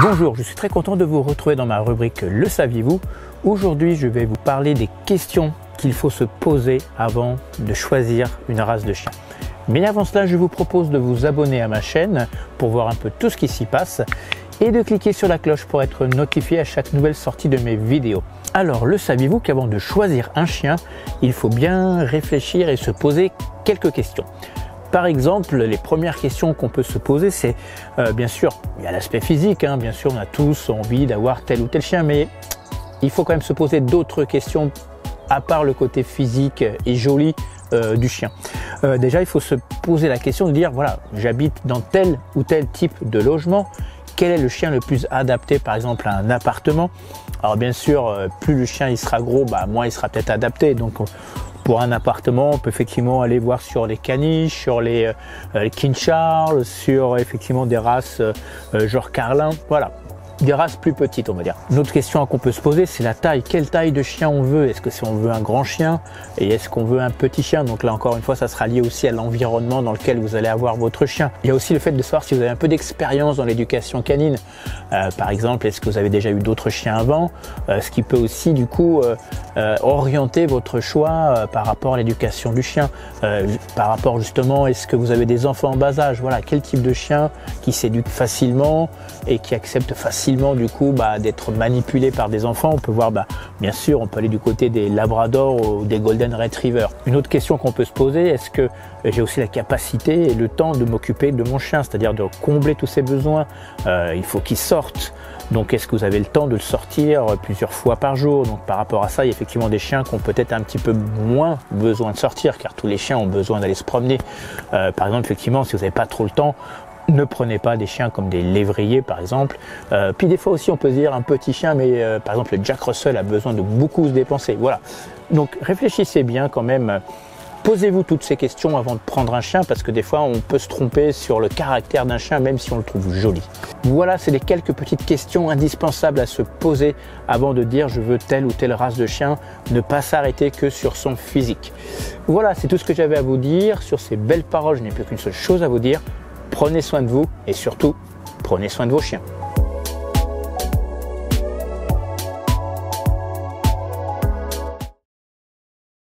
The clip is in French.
Bonjour, je suis très content de vous retrouver dans ma rubrique Le saviez-vous. Aujourd'hui, je vais vous parler des questions qu'il faut se poser avant de choisir une race de chien. Mais avant cela, je vous propose de vous abonner à ma chaîne pour voir un peu tout ce qui s'y passe et de cliquer sur la cloche pour être notifié à chaque nouvelle sortie de mes vidéos. Alors, le saviez-vous qu'avant de choisir un chien, il faut bien réfléchir et se poser quelques questions. Par exemple, les premières questions qu'on peut se poser, c'est bien sûr, il y a l'aspect physique, bien sûr, on a tous envie d'avoir tel ou tel chien, mais il faut quand même se poser d'autres questions à part le côté physique et joli du chien. Déjà, il faut se poser la question de dire, voilà, j'habite dans tel ou tel type de logement, quel est le chien le plus adapté par exemple à un appartement? Alors bien sûr, plus le chien il sera gros, moins il sera peut-être adapté. Donc pour un appartement, on peut effectivement aller voir sur les caniches, sur les King Charles, sur effectivement des races genre Carlin, voilà. Des races plus petites, on va dire. Une autre question qu'on peut se poser, c'est la taille. Quelle taille de chien on veut? Est-ce que si on veut un grand chien et est-ce qu'on veut un petit chien? Donc là encore une fois, ça sera lié aussi à l'environnement dans lequel vous allez avoir votre chien. Il y a aussi le fait de savoir si vous avez un peu d'expérience dans l'éducation canine. Par exemple, est-ce que vous avez déjà eu d'autres chiens avant? Ce qui peut aussi du coup orienter votre choix par rapport à l'éducation du chien. Par rapport justement, est-ce que vous avez des enfants en bas âge? Voilà, quel type de chien qui s'éduque facilement et qui accepte facilement du coup d'être manipulé par des enfants. On peut voir bien sûr, on peut aller du côté des labradors ou des golden retrievers. Une autre question qu'on peut se poser, est-ce que j'ai aussi la capacité et le temps de m'occuper de mon chien, c'est-à-dire de combler tous ses besoins? Il faut qu'il sorte. Donc est-ce que vous avez le temps de le sortir plusieurs fois par jour? Donc par rapport à ça, il y a effectivement des chiens qui ont peut-être un petit peu moins besoin de sortir, car tous les chiens ont besoin d'aller se promener. Par exemple, effectivement, si vous n'avez pas trop le temps, ne prenez pas des chiens comme des lévriers par exemple. Puis des fois aussi on peut se dire un petit chien, mais par exemple le Jack Russell a besoin de beaucoup se dépenser. Voilà. Donc réfléchissez bien quand même. Posez-vous toutes ces questions avant de prendre un chien, parce que des fois on peut se tromper sur le caractère d'un chien même si on le trouve joli. Voilà, c'est les quelques petites questions indispensables à se poser avant de dire je veux telle ou telle race de chien. Ne pas s'arrêter que sur son physique. Voilà, c'est tout ce que j'avais à vous dire. Sur ces belles paroles, je n'ai plus qu'une seule chose à vous dire. Prenez soin de vous et surtout, prenez soin de vos chiens.